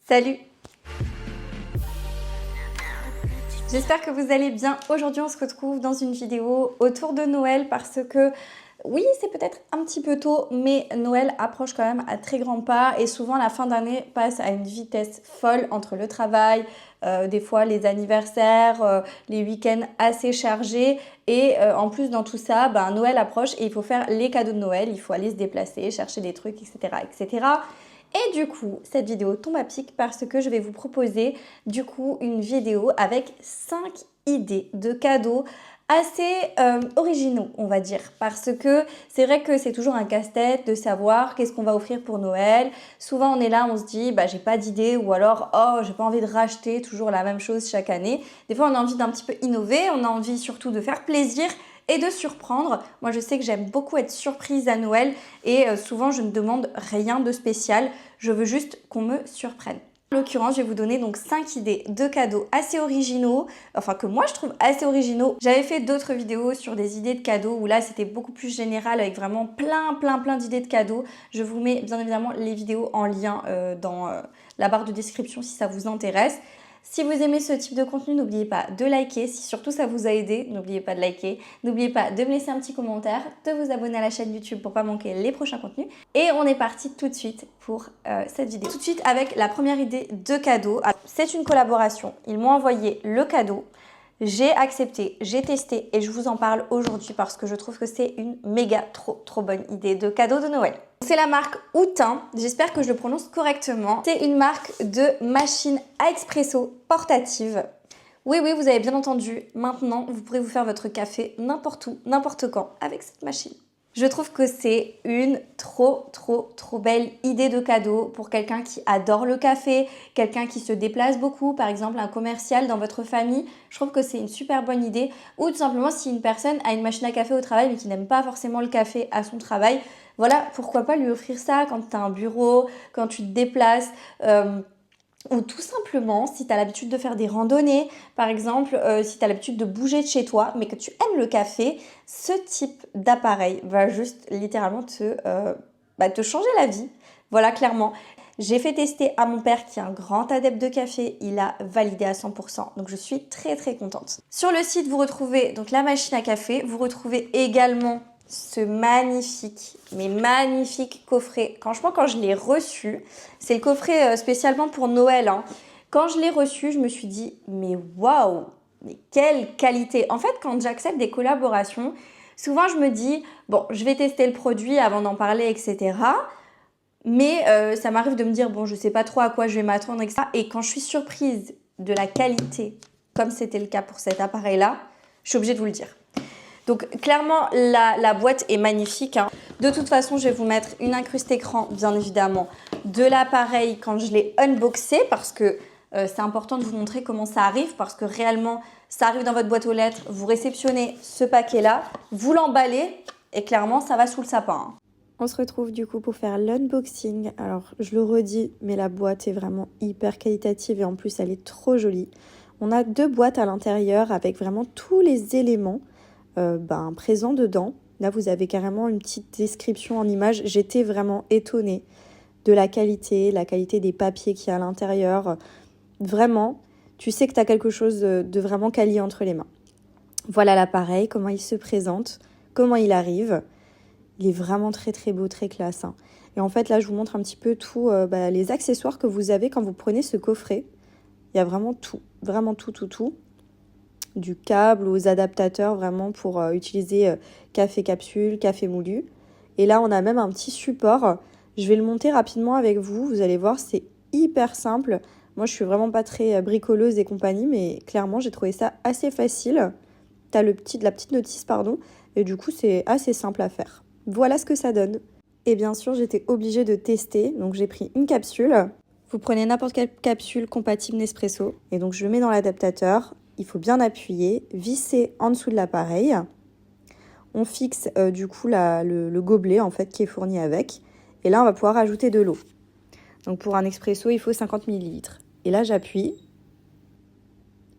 Salut! J'espère que vous allez bien. Aujourd'hui, on se retrouve dans une vidéo autour de Noël parce que, oui, c'est peut-être un petit peu tôt, mais Noël approche quand même à très grands pas et souvent la fin d'année passe à une vitesse folle entre le travail, des fois les anniversaires, les week-ends assez chargés et en plus dans tout ça, Noël approche et il faut faire les cadeaux de Noël, il faut aller se déplacer, chercher des trucs, etc., etc. Et du coup, cette vidéo tombe à pic parce que je vais vous proposer du coup une vidéo avec 5 idées de cadeaux assez originaux, on va dire. Parce que c'est vrai que c'est toujours un casse-tête de savoir qu'est-ce qu'on va offrir pour Noël. Souvent, on est là, on se dit, j'ai pas d'idée ou alors, oh, j'ai pas envie de racheter toujours la même chose chaque année. Des fois, on a envie d'un petit peu innover, on a envie surtout de faire plaisir et de surprendre. Moi, je sais que j'aime beaucoup être surprise à Noël et souvent, je ne demande rien de spécial. Je veux juste qu'on me surprenne. En l'occurrence, je vais vous donner donc 5 idées de cadeaux assez originaux, enfin que moi je trouve assez originaux. J'avais fait d'autres vidéos sur des idées de cadeaux où là c'était beaucoup plus général avec vraiment plein d'idées de cadeaux. Je vous mets bien évidemment les vidéos en lien dans la barre de description si ça vous intéresse. Si vous aimez ce type de contenu, n'oubliez pas de liker. Si surtout ça vous a aidé, n'oubliez pas de liker. N'oubliez pas de me laisser un petit commentaire, de vous abonner à la chaîne YouTube pour ne pas manquer les prochains contenus. Et on est parti tout de suite pour cette vidéo. Tout de suite avec la première idée de cadeau. C'est une collaboration. Ils m'ont envoyé le cadeau. J'ai accepté, j'ai testé et je vous en parle aujourd'hui parce que je trouve que c'est une méga trop bonne idée de cadeau de Noël. C'est la marque Houtin, j'espère que je le prononce correctement. C'est une marque de machine à expresso portative. Oui, vous avez bien entendu, maintenant vous pourrez vous faire votre café n'importe où, n'importe quand avec cette machine. Je trouve que c'est une trop belle idée de cadeau pour quelqu'un qui adore le café, quelqu'un qui se déplace beaucoup, par exemple un commercial dans votre famille. Je trouve que c'est une super bonne idée. Ou tout simplement si une personne a une machine à café au travail mais qui n'aime pas forcément le café à son travail, voilà, pourquoi pas lui offrir ça quand tu as un bureau, quand tu te déplaces. Ou tout simplement, si tu as l'habitude de faire des randonnées, par exemple, si tu as l'habitude de bouger de chez toi, mais que tu aimes le café, ce type d'appareil va juste littéralement te changer la vie. Voilà, clairement. J'ai fait tester à mon père qui est un grand adepte de café, il a validé à 100%, donc je suis très contente. Sur le site, vous retrouvez donc la machine à café, vous retrouvez également ce magnifique coffret. Franchement, quand je l'ai reçu, c'est le coffret spécialement pour Noël. Quand je l'ai reçu, je me suis dit, mais waouh, mais quelle qualité! En fait, quand j'accepte des collaborations, souvent je me dis, bon, je vais tester le produit avant d'en parler, etc. Mais ça m'arrive de me dire, bon, je sais pas trop à quoi je vais m'attendre, etc. Et quand je suis surprise de la qualité, comme c'était le cas pour cet appareil-là, je suis obligée de vous le dire. Donc clairement, la boîte est magnifique. De toute façon, je vais vous mettre une incruste écran, bien évidemment, de l'appareil quand je l'ai unboxé parce que c'est important de vous montrer comment ça arrive parce que réellement, ça arrive dans votre boîte aux lettres, vous réceptionnez ce paquet-là, vous l'emballez et clairement, ça va sous le sapin. On se retrouve du coup pour faire l'unboxing. Alors, je le redis, mais la boîte est vraiment hyper qualitative et en plus, elle est trop jolie. On a 2 boîtes à l'intérieur avec vraiment tous les éléments présent dedans. Là, vous avez carrément une petite description en image. J'étais vraiment étonnée de la qualité des papiers qu'il y a à l'intérieur. Vraiment, tu sais que tu as quelque chose de vraiment quali entre les mains. Voilà l'appareil, comment il se présente, comment il arrive. Il est vraiment très beau, très classe. Et en fait, là, je vous montre un petit peu tous les accessoires que vous avez quand vous prenez ce coffret. Il y a vraiment tout. Du câble aux adaptateurs vraiment pour utiliser café capsule, café moulu. Et là, on a même un petit support. Je vais le monter rapidement avec vous. Vous allez voir, c'est hyper simple. Moi, je suis vraiment pas très bricoleuse et compagnie, mais clairement, j'ai trouvé ça assez facile. Tu as la petite notice, et du coup, c'est assez simple à faire. Voilà ce que ça donne. Et bien sûr, j'étais obligée de tester, donc j'ai pris une capsule. Vous prenez n'importe quelle capsule compatible Nespresso, et donc je le mets dans l'adaptateur. Il faut bien appuyer, visser en dessous de l'appareil. On fixe du coup le gobelet en fait qui est fourni avec. Et là, on va pouvoir ajouter de l'eau. Donc pour un expresso, il faut 50 ml. Et là, j'appuie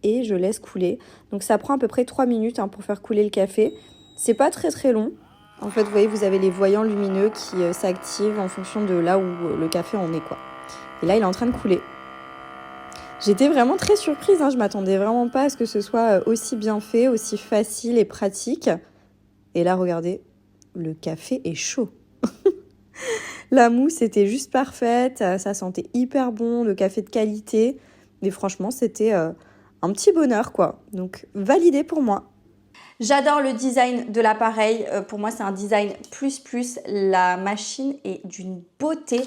et je laisse couler. Donc ça prend à peu près 3 minutes pour faire couler le café. C'est pas très long. En fait, vous voyez, vous avez les voyants lumineux qui s'activent en fonction de là où le café en est, quoi. Et là, il est en train de couler. J'étais vraiment très surprise, hein. Je m'attendais vraiment pas à ce que ce soit aussi bien fait, aussi facile et pratique. Et là, regardez, le café est chaud. La mousse était juste parfaite, ça sentait hyper bon, le café de qualité. Mais franchement, c'était un petit bonheur, quoi. Donc, validé pour moi. J'adore le design de l'appareil. Pour moi, c'est un design plus. La machine est d'une beauté.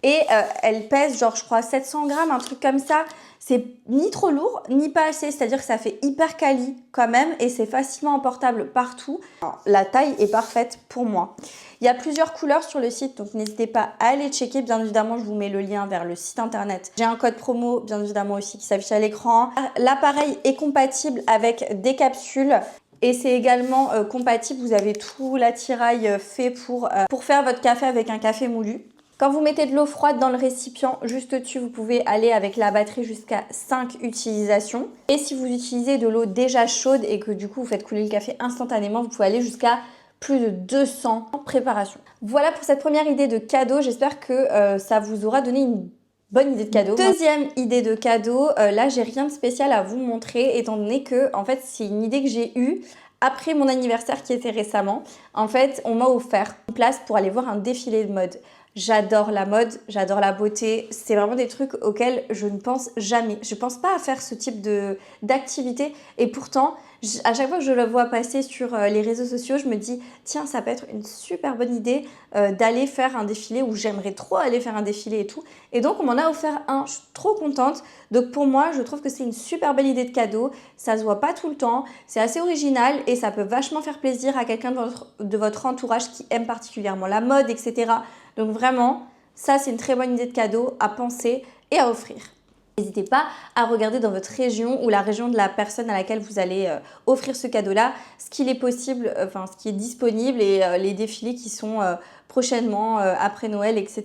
Et elle pèse genre, je crois, 700 grammes, un truc comme ça. C'est ni trop lourd, ni pas assez. C'est-à-dire que ça fait hyper quali quand même. Et c'est facilement emportable partout. Alors, la taille est parfaite pour moi. Il y a plusieurs couleurs sur le site, donc n'hésitez pas à aller checker. Bien évidemment, je vous mets le lien vers le site internet. J'ai un code promo, bien évidemment aussi, qui s'affiche à l'écran. L'appareil est compatible avec des capsules. Et c'est également compatible, vous avez tout l'attirail fait pour faire votre café avec un café moulu. Quand vous mettez de l'eau froide dans le récipient, juste au-dessus, vous pouvez aller avec la batterie jusqu'à 5 utilisations. Et si vous utilisez de l'eau déjà chaude et que du coup vous faites couler le café instantanément, vous pouvez aller jusqu'à plus de 200 préparations. Voilà pour cette première idée de cadeau. J'espère que ça vous aura donné une bonne idée de cadeau. Deuxième idée de cadeau, là j'ai rien de spécial à vous montrer étant donné que en fait c'est une idée que j'ai eue après mon anniversaire qui était récemment. En fait on m'a offert une place pour aller voir un défilé de mode. J'adore la mode, j'adore la beauté, c'est vraiment des trucs auxquels je ne pense jamais. Je ne pense pas à faire ce type d'activité et pourtant, à chaque fois que je le vois passer sur les réseaux sociaux, je me dis tiens, ça peut être une super bonne idée d'aller faire un défilé ou j'aimerais trop aller faire un défilé et tout. Et donc, on m'en a offert un, je suis trop contente. Donc, pour moi, je trouve que c'est une super belle idée de cadeau. Ça se voit pas tout le temps, c'est assez original et ça peut vachement faire plaisir à quelqu'un de votre entourage qui aime particulièrement la mode, etc. Donc vraiment, ça c'est une très bonne idée de cadeau à penser et à offrir. N'hésitez pas à regarder dans votre région ou la région de la personne à laquelle vous allez offrir ce cadeau-là, ce qu'il est possible, ce qui est disponible et les défilés qui sont prochainement après Noël, etc.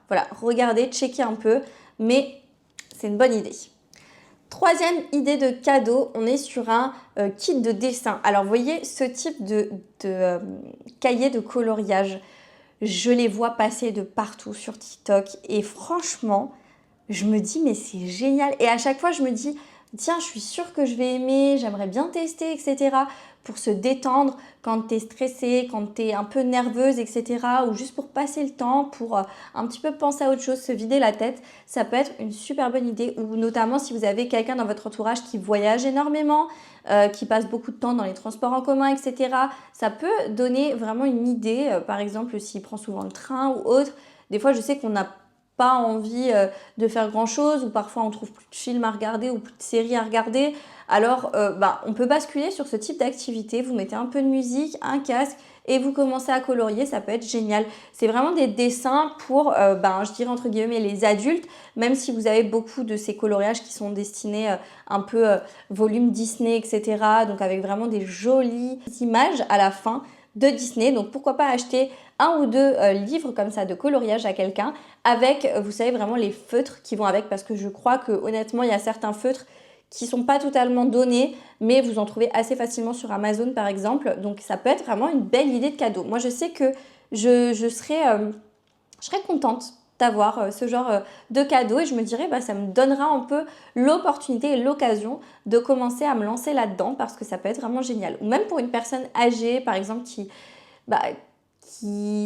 Voilà, regardez, checkez un peu, mais c'est une bonne idée. Troisième idée de cadeau, on est sur un kit de dessin. Alors vous voyez ce type de cahier de coloriage. Je les vois passer de partout sur TikTok et franchement, je me dis mais c'est génial. Et à chaque fois, je me dis tiens, je suis sûre que je vais aimer, j'aimerais bien tester, etc. Pour se détendre quand tu es stressée, quand tu es un peu nerveuse, etc. Ou juste pour passer le temps, pour un petit peu penser à autre chose, se vider la tête. Ça peut être une super bonne idée. Ou notamment si vous avez quelqu'un dans votre entourage qui voyage énormément, qui passe beaucoup de temps dans les transports en commun, etc. Ça peut donner vraiment une idée. Par exemple, s'il prend souvent le train ou autre. Des fois, je sais qu'on n'a pas envie de faire grand chose ou parfois on trouve plus de films à regarder ou plus de séries à regarder. Alors on peut basculer sur ce type d'activité, vous mettez un peu de musique, un casque et vous commencez à colorier, ça peut être génial. C'est vraiment des dessins pour, je dirais entre guillemets les adultes, même si vous avez beaucoup de ces coloriages qui sont destinés un peu volume Disney, etc. Donc avec vraiment des jolies images à la fin de Disney. Donc pourquoi pas acheter un ou deux livres comme ça de coloriage à quelqu'un avec, vous savez, vraiment les feutres qui vont avec parce que je crois que honnêtement, il y a certains feutres qui sont pas totalement donnés, mais vous en trouvez assez facilement sur Amazon par exemple. Donc ça peut être vraiment une belle idée de cadeau. Moi, je sais que je serais contente d'avoir ce genre de cadeau et je me dirais ça me donnera un peu l'opportunité et l'occasion de commencer à me lancer là-dedans parce que ça peut être vraiment génial. Ou même pour une personne âgée par exemple qui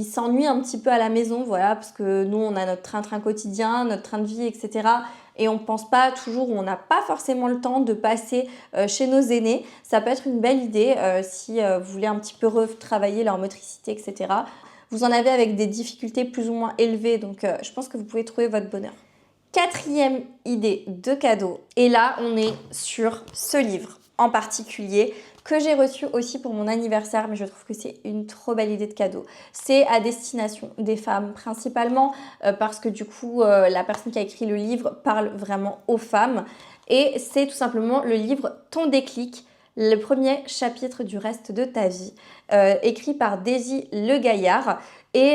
s'ennuie un petit peu à la maison, voilà, parce que nous on a notre train-train quotidien, notre train de vie, etc. Et on ne pense pas toujours, ou on n'a pas forcément le temps de passer chez nos aînés. Ça peut être une belle idée si vous voulez un petit peu retravailler leur motricité, etc. Vous en avez avec des difficultés plus ou moins élevées, donc je pense que vous pouvez trouver votre bonheur. Quatrième idée de cadeau, et là on est sur ce livre en particulier que j'ai reçu aussi pour mon anniversaire, mais je trouve que c'est une trop belle idée de cadeau. C'est à destination des femmes principalement parce que du coup la personne qui a écrit le livre parle vraiment aux femmes et c'est tout simplement le livre Ton déclic, le premier chapitre du reste de ta vie, écrit par Daisy Le Gaillard. Et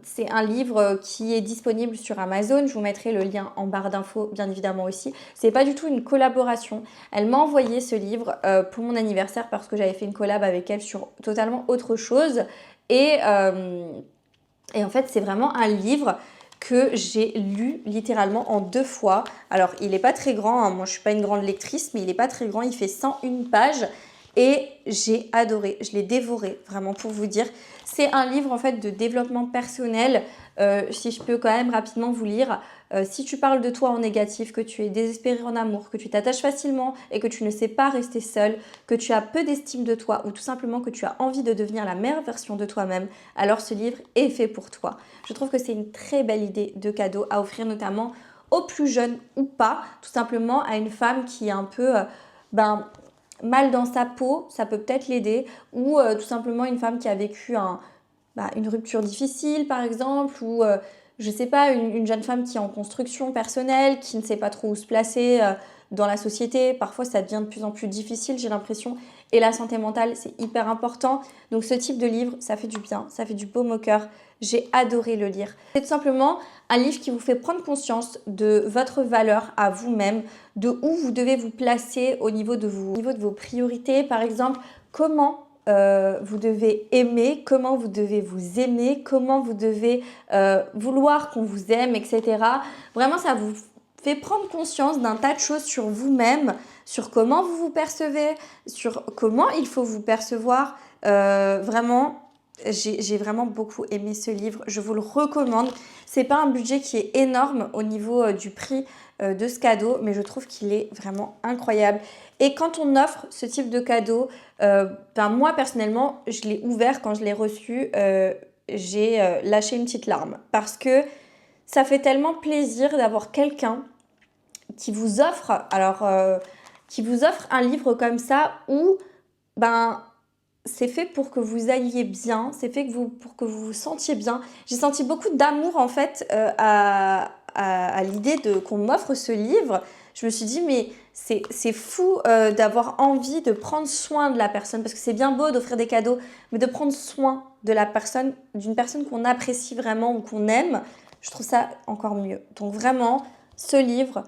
c'est un livre qui est disponible sur Amazon. Je vous mettrai le lien en barre d'infos, bien évidemment aussi. C'est pas du tout une collaboration. Elle m'a envoyé ce livre pour mon anniversaire parce que j'avais fait une collab avec elle sur totalement autre chose. Et en fait, c'est vraiment un livre que j'ai lu littéralement en 2 fois. Alors, il n'est pas très grand, hein. Moi je ne suis pas une grande lectrice, mais il n'est pas très grand, il fait 101 pages et j'ai adoré, je l'ai dévoré, vraiment pour vous dire. C'est un livre en fait de développement personnel, si je peux quand même rapidement vous lire. Si tu parles de toi en négatif, que tu es désespéré en amour, que tu t'attaches facilement et que tu ne sais pas rester seul, que tu as peu d'estime de toi ou tout simplement que tu as envie de devenir la meilleure version de toi-même, alors ce livre est fait pour toi. Je trouve que c'est une très belle idée de cadeau à offrir notamment aux plus jeunes ou pas, tout simplement à une femme qui est un peu mal dans sa peau, ça peut peut-être l'aider, ou tout simplement une femme qui a vécu une rupture difficile par exemple, ou je sais pas, une jeune femme qui est en construction personnelle, qui ne sait pas trop où se placer dans la société. Parfois, ça devient de plus en plus difficile, j'ai l'impression. Et la santé mentale, c'est hyper important. Donc, ce type de livre, ça fait du bien, ça fait du baume au cœur. J'ai adoré le lire. C'est tout simplement un livre qui vous fait prendre conscience de votre valeur à vous-même, de où vous devez vous placer au niveau de vos priorités. Par exemple, comment vous devez aimer, comment vous devez vous aimer, comment vous devez vouloir qu'on vous aime, etc. Vraiment, ça vous fait prendre conscience d'un tas de choses sur vous-même, sur comment vous vous percevez, sur comment il faut vous percevoir. Vraiment, j'ai vraiment beaucoup aimé ce livre. Je vous le recommande. C'est pas un budget qui est énorme au niveau du prix de ce cadeau, mais je trouve qu'il est vraiment incroyable. Et quand on offre ce type de cadeau, moi personnellement, je l'ai ouvert quand je l'ai reçu, j'ai lâché une petite larme parce que ça fait tellement plaisir d'avoir quelqu'un qui vous offre, qui vous offre un livre comme ça où c'est fait pour que vous alliez bien, c'est fait pour que vous vous sentiez bien. J'ai senti beaucoup d'amour en fait à l'idée qu'on m'offre ce livre. Je me suis dit mais c'est fou d'avoir envie de prendre soin de la personne, parce que c'est bien beau d'offrir des cadeaux, mais de prendre soin de la personne, d'une personne qu'on apprécie vraiment ou qu'on aime, je trouve ça encore mieux. Donc vraiment, ce livre,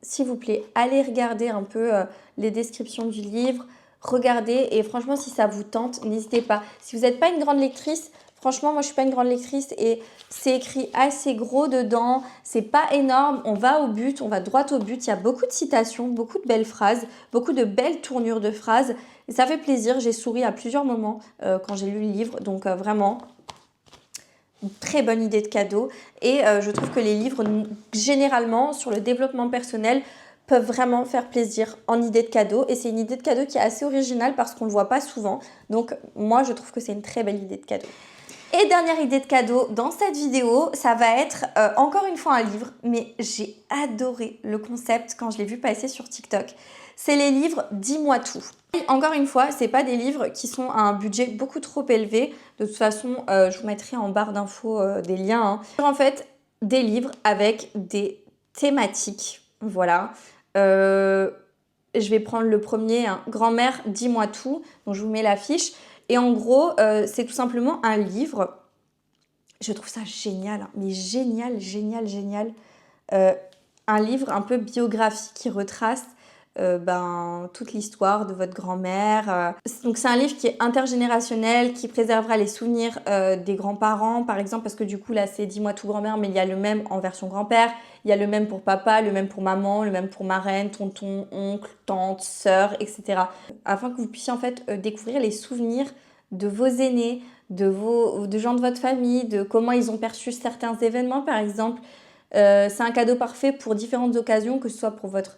s'il vous plaît, allez regarder un peu les descriptions du livre. Regardez, et franchement, si ça vous tente, n'hésitez pas. Si vous n'êtes pas une grande lectrice, franchement, moi je suis pas une grande lectrice et c'est écrit assez gros dedans, c'est pas énorme, on va au but, on va droit au but. Il y a beaucoup de citations, beaucoup de belles phrases, beaucoup de belles tournures de phrases et ça fait plaisir. J'ai souri à plusieurs moments quand j'ai lu le livre, donc vraiment une très bonne idée de cadeau. Et je trouve que les livres, généralement, sur le développement personnel, peuvent vraiment faire plaisir en idée de cadeau. Et c'est une idée de cadeau qui est assez originale parce qu'on ne le voit pas souvent. Donc moi, je trouve que c'est une très belle idée de cadeau. Et dernière idée de cadeau dans cette vidéo, ça va être encore une fois un livre, mais j'ai adoré le concept quand je l'ai vu passer sur TikTok. C'est les livres Dis-moi tout. Encore une fois, ce n'est pas des livres qui sont à un budget beaucoup trop élevé. De toute façon, je vous mettrai en barre d'infos des liens. En fait, des livres avec des thématiques. Voilà. Je vais prendre le premier, hein. Grand-mère, dis-moi tout. Donc, je vous mets l'affiche. Et en gros, c'est tout simplement un livre. Je trouve ça génial, hein, mais génial, génial, génial. Un livre un peu biographique qui retrace toute l'histoire de votre grand-mère. Donc c'est un livre qui est intergénérationnel, qui préservera les souvenirs des grands-parents, par exemple, parce que du coup là c'est Dis-moi tout grand-mère, mais il y a le même en version grand-père, il y a le même pour papa, le même pour maman, le même pour marraine, tonton, oncle, tante, sœur, etc. Afin que vous puissiez en fait découvrir les souvenirs de vos aînés, de gens de votre famille, de comment ils ont perçu certains événements par exemple. C'est un cadeau parfait pour différentes occasions, que ce soit pour votre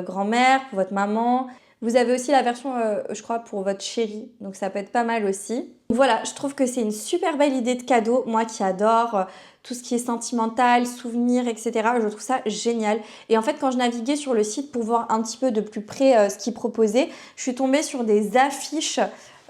grand-mère, pour votre maman. Vous avez aussi la version, je crois, pour votre chérie. Donc ça peut être pas mal aussi. Voilà, je trouve que c'est une super belle idée de cadeau. Moi qui adore tout ce qui est sentimental, souvenirs, etc. Je trouve ça génial. Et en fait, quand je naviguais sur le site pour voir un petit peu de plus près ce qu'ils proposaient, je suis tombée sur des affiches.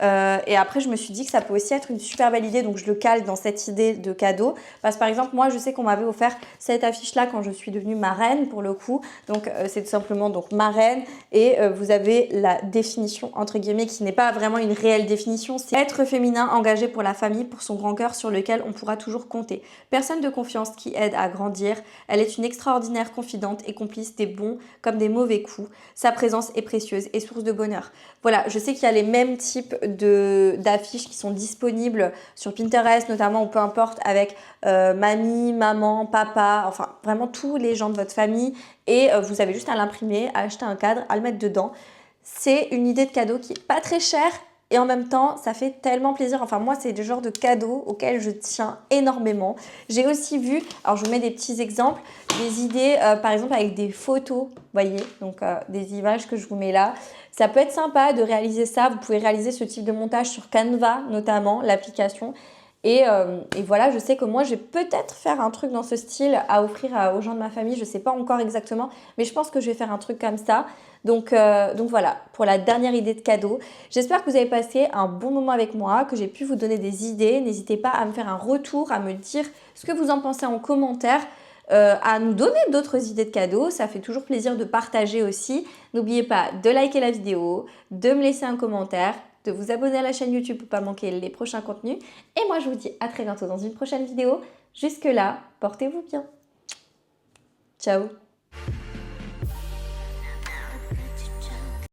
Et après, je me suis dit que ça peut aussi être une super belle idée. Donc, je le cale dans cette idée de cadeau. Parce que, par exemple, moi, je sais qu'on m'avait offert cette affiche-là quand je suis devenue marraine, pour le coup. Donc, c'est tout simplement donc marraine. Et vous avez la définition, entre guillemets, qui n'est pas vraiment une réelle définition. C'est être féminin, engagé pour la famille, pour son grand cœur sur lequel on pourra toujours compter. Personne de confiance qui aide à grandir. Elle est une extraordinaire confidente et complice des bons comme des mauvais coups. Sa présence est précieuse et source de bonheur. Voilà, je sais qu'il y a les mêmes types d'affiches qui sont disponibles sur Pinterest notamment ou peu importe avec mamie, maman, papa, enfin vraiment tous les gens de votre famille et vous avez juste à l'imprimer, à acheter un cadre, à le mettre dedans. C'est une idée de cadeau qui est pas très chère et en même temps, ça fait tellement plaisir. Enfin, moi, c'est le genre de cadeau auquel je tiens énormément. J'ai aussi vu, alors je vous mets des petits exemples, des idées, par exemple, avec des photos, vous voyez, donc des images que je vous mets là. Ça peut être sympa de réaliser ça. Vous pouvez réaliser ce type de montage sur Canva, notamment, l'application. Et voilà, je sais que moi, je vais peut-être faire un truc dans ce style à offrir aux gens de ma famille. Je ne sais pas encore exactement, mais je pense que je vais faire un truc comme ça. Donc voilà, pour la dernière idée de cadeau. J'espère que vous avez passé un bon moment avec moi, que j'ai pu vous donner des idées. N'hésitez pas à me faire un retour, à me dire ce que vous en pensez en commentaire. À nous donner d'autres idées de cadeaux, ça fait toujours plaisir de partager aussi. N'oubliez pas de liker la vidéo, de me laisser un commentaire, de vous abonner à la chaîne YouTube pour ne pas manquer les prochains contenus. Et moi, je vous dis à très bientôt dans une prochaine vidéo. Jusque là, portez-vous bien. Ciao.